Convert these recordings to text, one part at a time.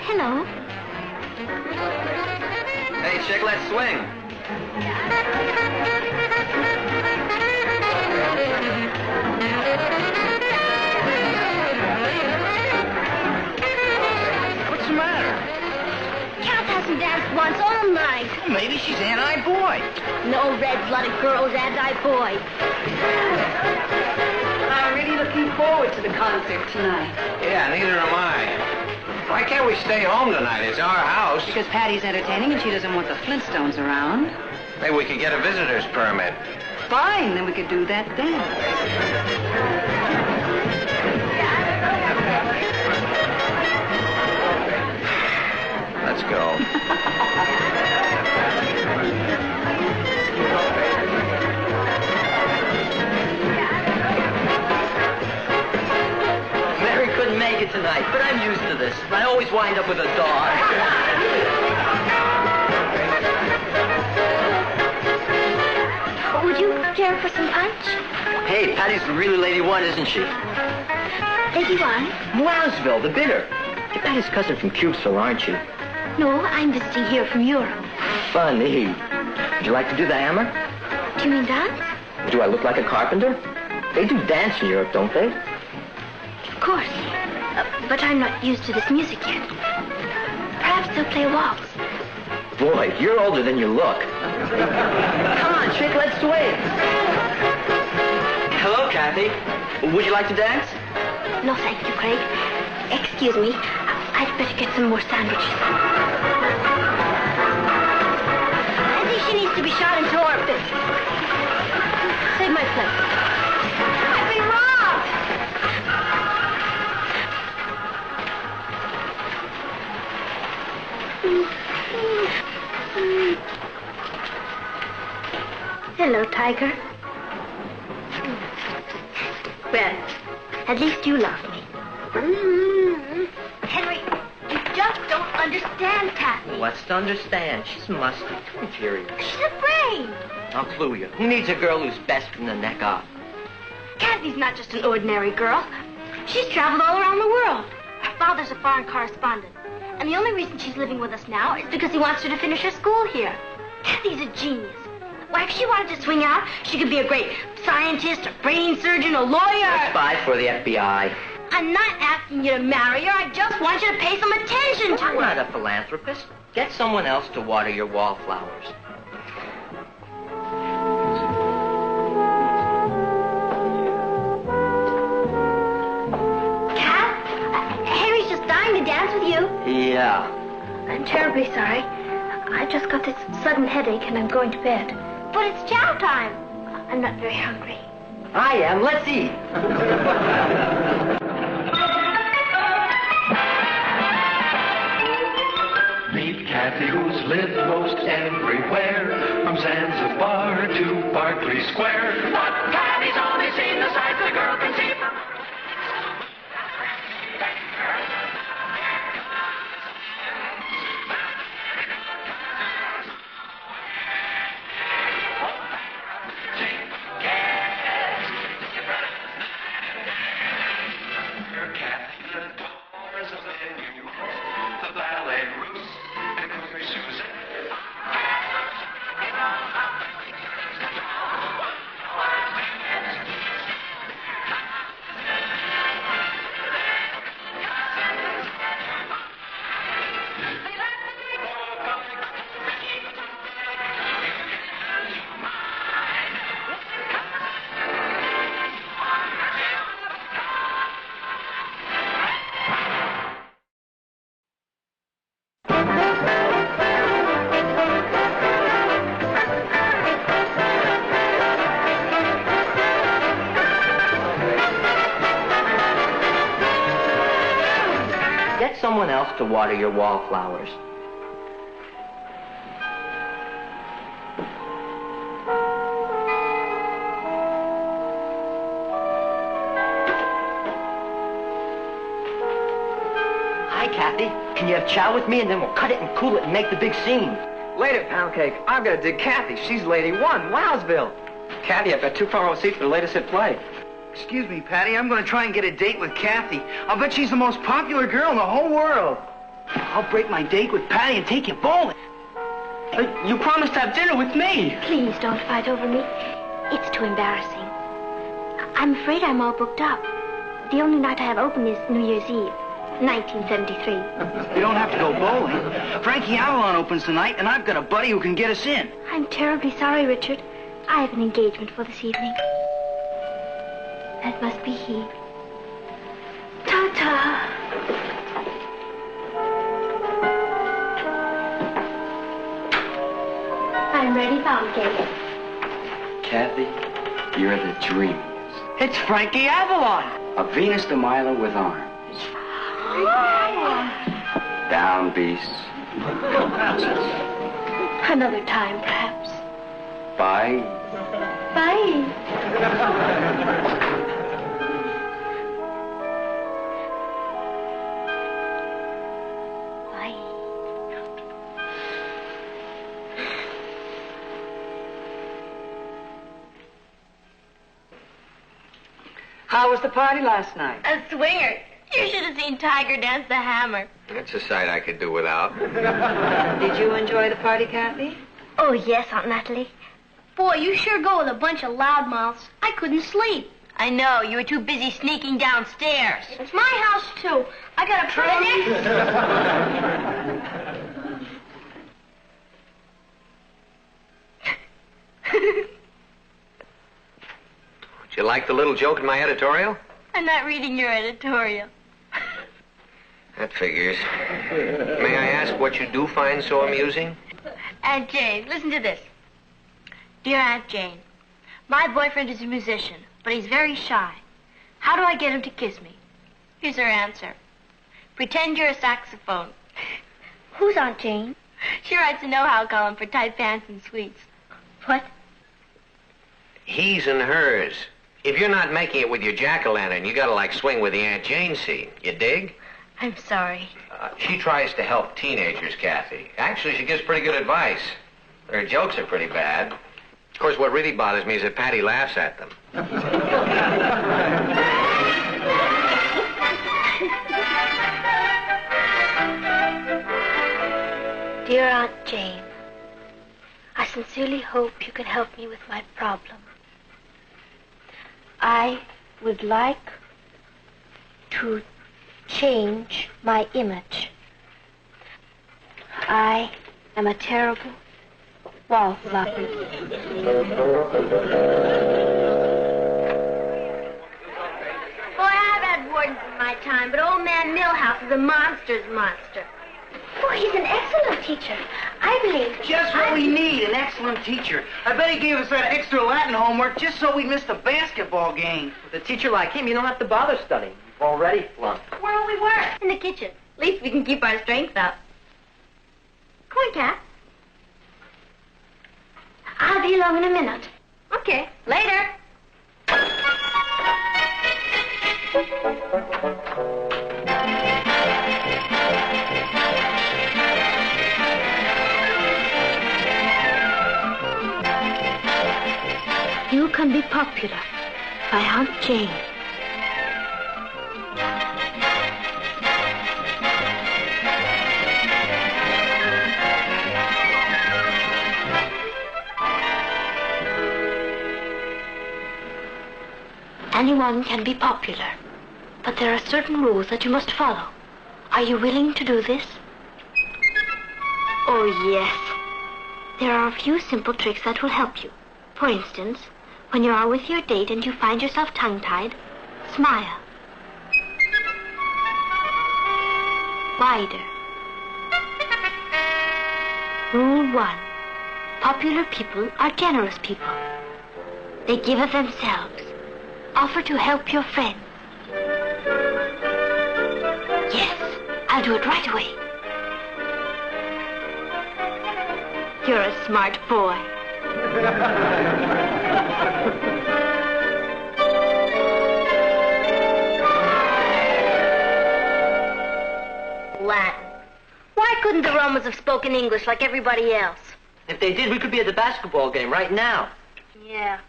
Hello. Hey, chick, let's swing. What's the matter? Kath hasn't danced once all night. Maybe she's anti-boy. No red-blooded girl's anti-boy. I'm really looking forward to the concert tonight. Yeah, neither am I. Why can't we stay home tonight? It's our house. Because Patty's entertaining and she doesn't want the Flintstones around. Maybe we could get a visitor's permit. Fine, then we could do that then. Let's go. Mary couldn't make it tonight, but I'm used to this. I always wind up with a dog. Would you care for some punch? Hey, Patty's the really lady one, isn't she? Lady one? Wowsville, the bidder. You're Patty's cousin from Cubesville, aren't you? No, I'm visiting here from Europe. Funny. Would you like to do the hammer? Do you mean dance? Do I look like a carpenter? They do dance in Europe, don't they? Of course. But I'm not used to this music yet. Perhaps they'll play a waltz. Boy, you're older than you look. Come on, chick, let's swing. Hello, Kathy. Would you like to dance? No, thank you, Craig. Excuse me. I'd better get some more sandwiches. I think she needs to be shot into orbit. Save my place. I've been robbed! Hello, Tiger. Well, at least you love me. Henry, you just don't understand Kathy. What's to understand? She's musty, too inferior. She's afraid. I'll clue you. Who needs a girl who's best from the neck up? Kathy's not just an ordinary girl. She's traveled all around the world. Her father's a foreign correspondent. And the only reason she's living with us now is because he wants her to finish her school here. Kathy's a genius. Why, if she wanted to swing out, she could be a great scientist, a brain surgeon, a lawyer. A spy for the FBI. I'm not asking you to marry her. I just want you to pay some attention to I'm her. not a philanthropist. Get someone else to water your wallflowers. Kat, Harry's just dying to dance with you. Yeah. I'm terribly sorry. I just got this sudden headache and I'm going to bed. But it's chow time. I'm not very hungry. I am. Let's eat. Meet Kathy, who's lived most everywhere, from Zanzibar to Berkeley Square. But Kathy's only seen the sights the girl can see from... Get someone else to water your wallflowers. Kathy. Can you have chow with me, and then we'll cut it and cool it and make the big scene? Later, pound cake. I've got to dig Kathy. She's lady one. Wowsville. Kathy, I've got 2 front row seats for the latest hit play. Excuse me, Patty. I'm going to try and get a date with Kathy. I'll bet she's the most popular girl in the whole world. I'll break my date with Patty and take you bowling. You promised to have dinner with me. Please don't fight over me. It's too embarrassing. I'm afraid I'm all booked up. The only night I have open is New Year's Eve, 1973. You don't have to go bowling. Frankie Avalon opens tonight, and I've got a buddy who can get us in. I'm terribly sorry, Richard. I have an engagement for this evening. That must be he. Ta-ta. I'm ready, pound cake. Kathy, you're the dreamiest. It's Frankie Avalon. A Venus de Milo with arms. Down, beasts. Another time, perhaps. Bye. Bye. Bye. How was the party last night? A swinger. You should have seen Tiger dance the hammer. That's a sight I could do without. Did you enjoy the party, Kathy? Oh, yes, Aunt Natalie. Boy, you sure go with a bunch of loudmouths. I couldn't sleep. I know. You were too busy sneaking downstairs. It's my house, too. I got to put an Would you like the little joke in my editorial? I'm not reading your editorial. That figures. May I ask what you do find so amusing? Aunt Jane, listen to this. Dear Aunt Jane, my boyfriend is a musician, but he's very shy. How do I get him to kiss me? Here's her answer. Pretend you're a saxophone. Who's Aunt Jane? She writes a know-how column for tight pants and sweets. What? He's and hers. If you're not making it with your jack-o'-lantern, you gotta, like, swing with the Aunt Jane scene. You dig? I'm sorry. She tries to help teenagers, Kathy. Actually, she gives pretty good advice. Her jokes are pretty bad. Of course, what really bothers me is that Patty laughs at them. Dear Aunt Jane, I sincerely hope you can help me with my problem. I would like to change my image. I am a terrible wallflower. Boy, I've had wardens in my time, but old man Millhouse is a monster's monster. Oh, he's an excellent teacher. I believe. Just what we need, an excellent teacher. I bet he gave us that extra Latin homework just so we missed the basketball game. With a teacher like him, you don't have to bother studying. You've already flunked. Where will we work? In the kitchen. At least we can keep our strength up. Come on, Cat. I'll be along in a minute. Okay. Later. You Can Be Popular by Aunt Jane. Anyone can be popular, but there are certain rules that you must follow. Are you willing to do this? Oh, yes. There are a few simple tricks that will help you. For instance, when you are with your date and you find yourself tongue-tied, smile. Wider. Rule 1. Popular people are generous people. They give of themselves. Offer to help your friend. Yes, I'll do it right away. You're a smart boy. Latin. Why couldn't the Romans have spoken English like everybody else? If they did, we could be at the basketball game right now. Yeah.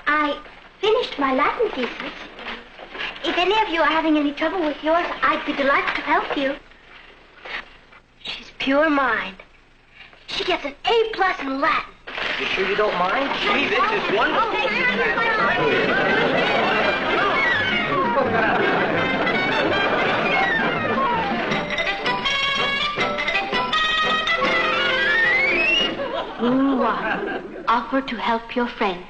I finished my Latin thesis. If any of you are having any trouble with yours, I'd be delighted to help you. She's pure mind. She gets an A+ in Latin. You sure you don't mind? Gee, this is wonderful. Rule 1. Offer to help your friends.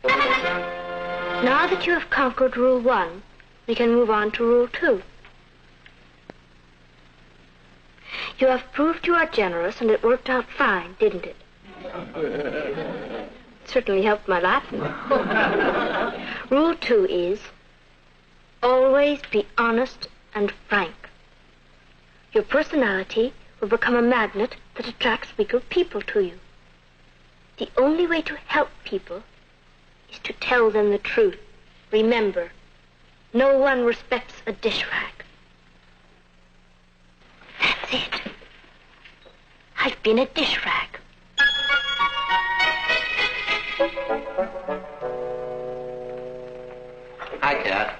Now that you have conquered Rule 1, we can move on to Rule 2. You have proved you are generous, and it worked out fine, didn't it? Certainly helped my Latin. Rule 2 is, always be honest and frank. Your personality will become a magnet that attracts weaker people to you. The only way to help people is to tell them the truth. Remember, no one respects a dish rag. That's it. I've been a dish rag. Hi, Kat.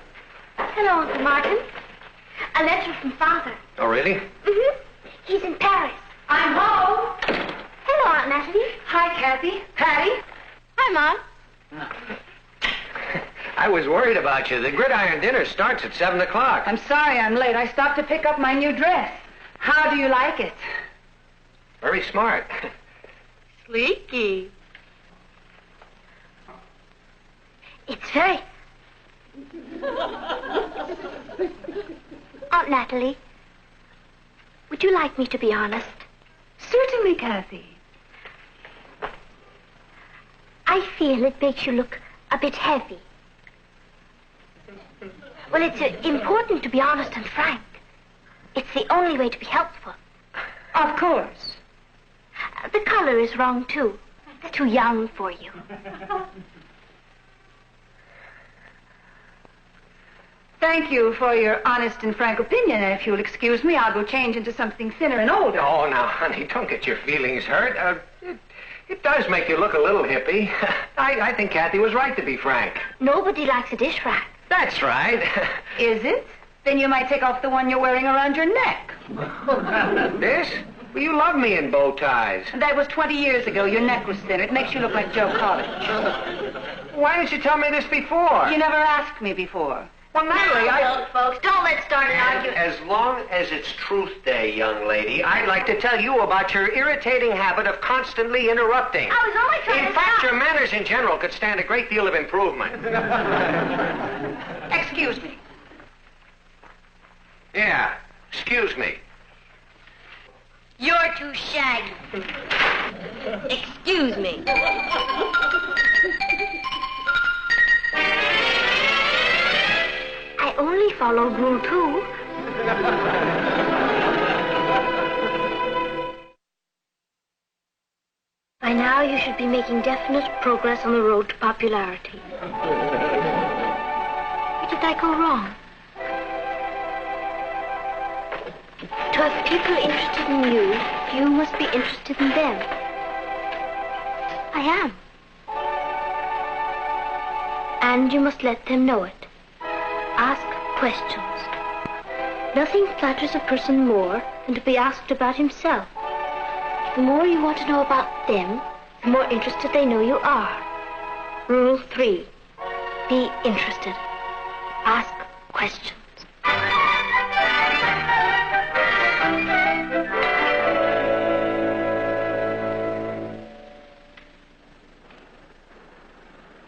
Hello, Uncle Martin. A letter from Father. Oh, really? Mm-hmm. He's in Paris. I'm home. Hello, Aunt Natalie. Hi, Kathy. Patty. Hi, Mom. I was worried about you. The gridiron dinner starts at 7 o'clock. I'm sorry I'm late. I stopped to pick up my new dress. How do you like it? Very smart. Sleeky. It's very... Aunt Natalie, would you like me to be honest? Certainly, Kathy. I feel it makes you look a bit heavy. Well, it's important to be honest and frank. It's the only way to be helpful. Of course. The color is wrong, too. It's too young for you. Thank you for your honest and frank opinion. And if you'll excuse me, I'll go change into something thinner and older. Oh, now, honey, don't get your feelings hurt. It does make you look a little hippie. I think Kathy was right to be frank. Nobody likes a dish rack. That's right. Is it? Then you might take off the one you're wearing around your neck. This? Well, you love me in bow ties. That was 20 years ago. Your neck was thinner. It makes you look like Joe College. Why didn't you tell me this before? You never asked me before. Well, Natalie, Look, folks, don't let's start an argument. As long as it's Truth Day, young lady, I'd like to tell you about your irritating habit of constantly interrupting. I was only trying In to fact, stop. your manners in general could stand a great deal of improvement. Excuse me. Yeah, excuse me. You're too shaggy. Excuse me. I only followed Rule 2. By now, you should be making definite progress on the road to popularity. Where did I go wrong? To have people interested in you, you must be interested in them. I am. And you must let them know it. Ask questions. Nothing flatters a person more than to be asked about himself. The more you want to know about them, the more interested they know you are. Rule 3. Be interested. Ask questions.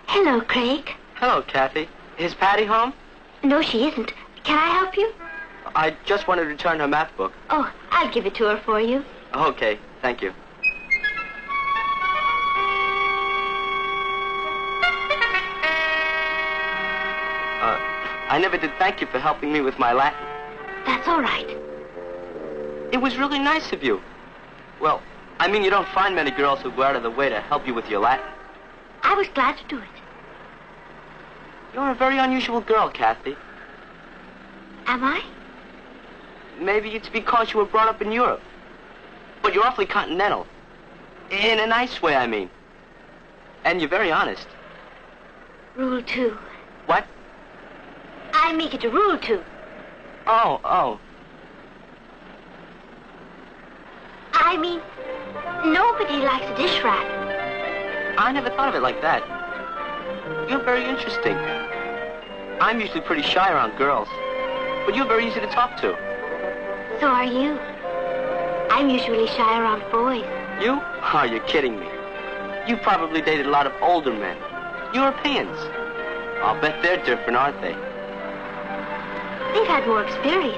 Hello, Craig. Hello, Kathy. Is Patty home? No, she isn't. Can I help you? I just wanted to return her math book. Oh, I'll give it to her for you. Okay, thank you. I never did thank you for helping me with my Latin. That's all right. It was really nice of you. Well, I mean, you don't find many girls who go out of the way to help you with your Latin. I was glad to do it. You're a very unusual girl, Kathy. Am I? Maybe it's because you were brought up in Europe. But you're awfully continental. In a nice way, I mean. And you're very honest. Rule 2. What? I make it a rule 2. Oh. I mean, nobody likes a dish rat. I never thought of it like that. You're very interesting. I'm usually pretty shy around girls. But you're very easy to talk to. So are you. I'm usually shy around boys. You? Oh, you're kidding me. You probably dated a lot of older men. Europeans. I'll bet they're different, aren't they? They've had more experience.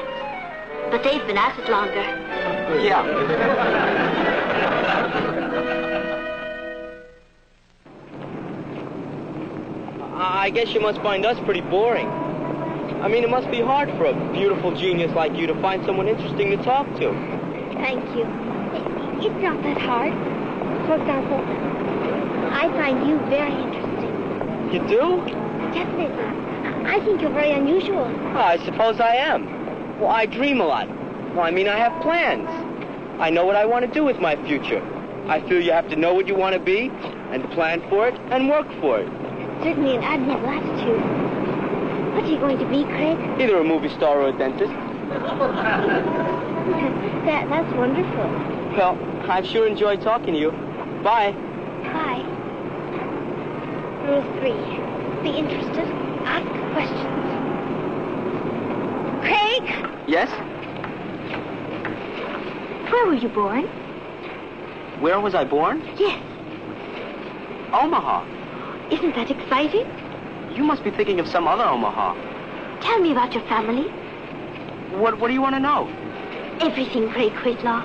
But they've been at it longer. Yeah. I guess you must find us pretty boring. I mean, it must be hard for a beautiful genius like you to find someone interesting to talk to. Thank you. It's not that hard. For example, I find you very interesting. You do? Definitely. I think you're very unusual. Well, I suppose I am. Well, I dream a lot. Well, I mean, I have plans. I know what I want to do with my future. I feel you have to know what you want to be, and to plan for it, and work for it. Certainly an admirable attitude. What are you going to be, Craig? Either a movie star or a dentist. That's wonderful. Well, I've sure enjoyed talking to you. Bye. Bye. Rule 3. Be interested. Ask questions. Craig! Yes? Where were you born? Where was I born? Yes. Omaha. Isn't that exciting? You must be thinking of some other Omaha. Tell me about your family. What do you want to know? Everything, Craig Whitlaw.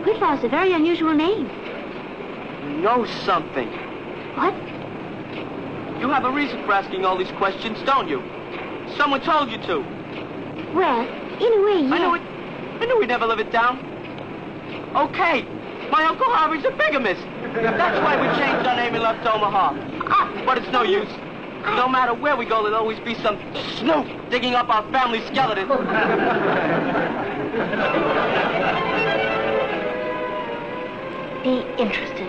Whitlaw is a very unusual name. You know something. What? You have a reason for asking all these questions, don't you? Someone told you to. Well, in a way, yes. I knew we'd never live it down. Okay, my Uncle Harvey's a bigamist. That's why we changed our name and left Omaha. But it's no use. No matter where we go, there'll always be some snoop digging up our family skeleton. Be interested.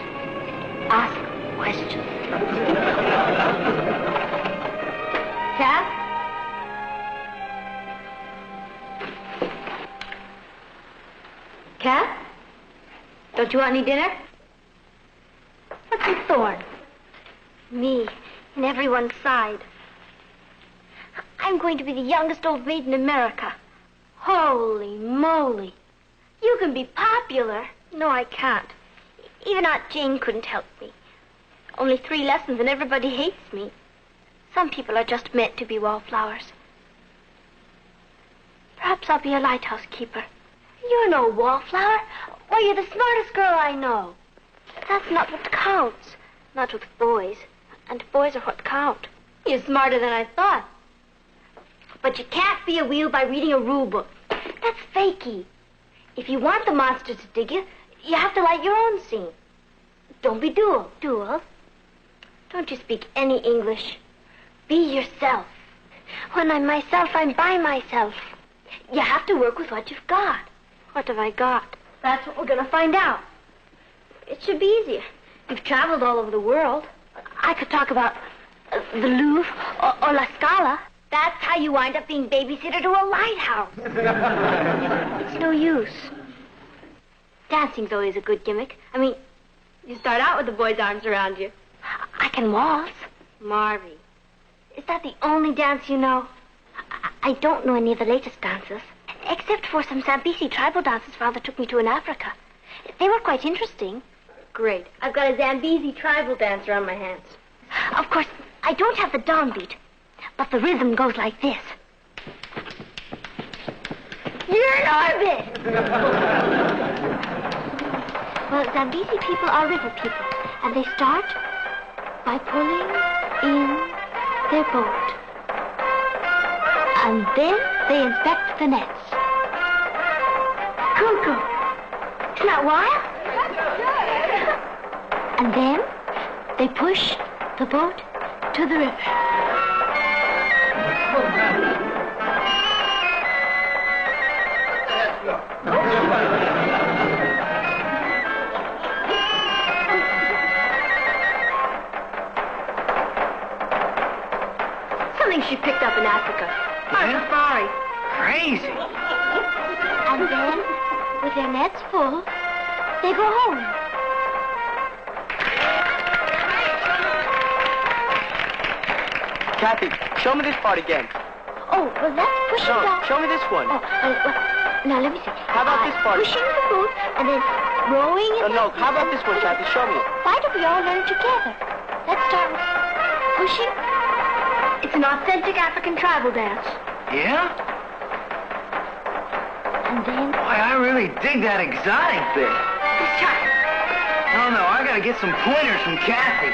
Ask questions. Cab? Cab? Don't you want any dinner? What's with Thorne? Me, in everyone's side. I'm going to be the youngest old maid in America. Holy moly. You can be popular. No, I can't. Even Aunt Jane couldn't help me. Only 3 lessons and everybody hates me. Some people are just meant to be wallflowers. Perhaps I'll be a lighthouse keeper. You're no wallflower. Why, you're the smartest girl I know. That's not what counts. Not with boys. And boys are what count. You're smarter than I thought. But you can't be a wheel by reading a rule book. That's fakey. If you want the monster to dig you, you have to light your own scene. Don't be dual. Dual? Don't you speak any English. Be yourself. When I'm myself, I'm by myself. You have to work with what you've got. What have I got? That's what we're going to find out. It should be easier. You've traveled all over the world. I could talk about the Louvre or La Scala. That's how you wind up being babysitter to a lighthouse. It's no use. Dancing's always a good gimmick. I mean, you start out with the boy's arms around you. I can waltz. Marvy, is that the only dance you know? I don't know any of the latest dances, except for some Zambesi tribal dances Father took me to in Africa. They were quite interesting. Great. I've got a Zambesi tribal dancer on my hands. Of course, I don't have the downbeat, but the rhythm goes like this. You're in orbit! Well, Zambesi people are river people, and they start by pulling in their boat. And then they inspect the nets. Cuckoo! Isn't that wild? And then they push the boat to the river. Crazy. And then, with their nets full, they go home. Kathy, show me this part again. Oh, well, that's pushing No, down. show me this one. Oh, well, now let me see. How about this part? Pushing the boot and then rowing it. No, how about this one, Kathy? Show me. Why don't we all learn together? Let's start with pushing. It's an authentic African tribal dance. Yeah? And then... Boy, I really dig that exotic bit. Let's try. No, I gotta get some pointers from Kathy.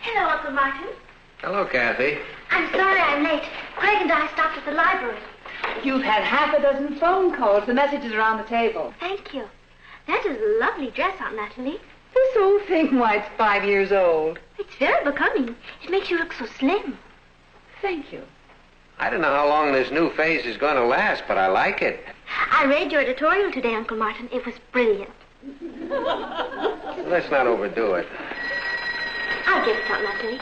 Hello, Uncle Martin. Hello, Kathy. I'm sorry I'm late. Greg and I stopped at the library. You've had half a dozen phone calls. The messages are on the table. Thank you. That is a lovely dress, Aunt Natalie. This old thing, why, it's 5 years old. It's very becoming. It makes you look so slim. Thank you. I don't know how long this new phase is going to last, but I like it. I read your editorial today, Uncle Martin. It was brilliant. Let's not overdo it. I'll give it to Aunt Natalie.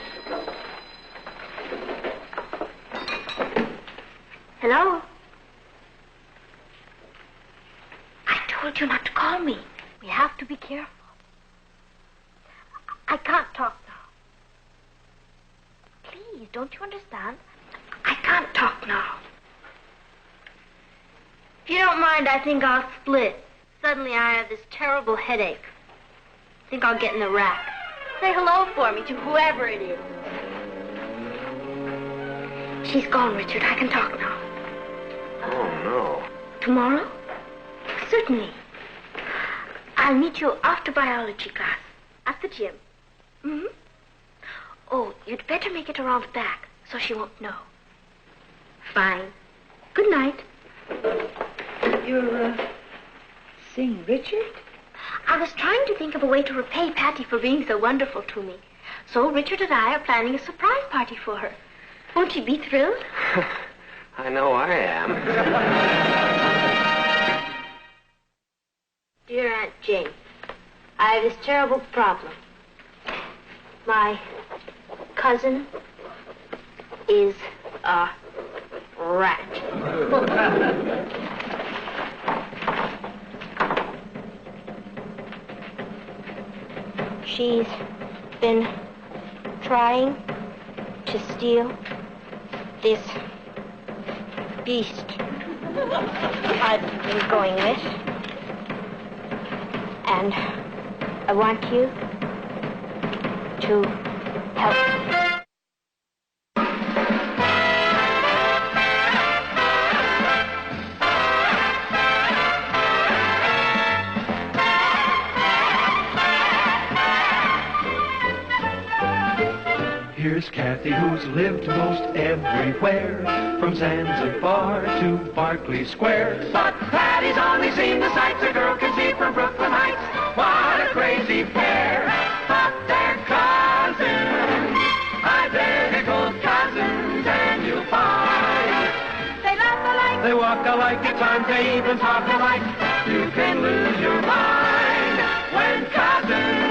Hello? I told you not to call me. We have to be careful. I can't talk now. Please, don't you understand? I can't talk now. If you don't mind, I think I'll split. Suddenly I have this terrible headache. I think I'll get in the rack. Say hello for me to whoever it is. She's gone, Richard. I can talk now. Oh, no. Tomorrow? Certainly. I'll meet you after biology class. At the gym. Mm-hmm. Oh, you'd better make it around back so she won't know. Fine. Good night. You're, seeing Richard? I was trying to think of a way to repay Patty for being so wonderful to me. So Richard and I are planning a surprise party for her. Won't you be thrilled? I know I am. Dear Aunt Jane, I have this terrible problem. My cousin is a rat. She's been trying to steal this beast I've been going with. And I want you to help me. Here's Kathy, who's lived most everywhere, from Zanzibar to Berkeley Square. But Patty's only seen the sights a girl can see from Brooklyn Heights. What a crazy pair! But they're cousins, identical cousins, and you'll find they laugh alike, they walk alike, at times they even talk alike. You can lose your mind when cousins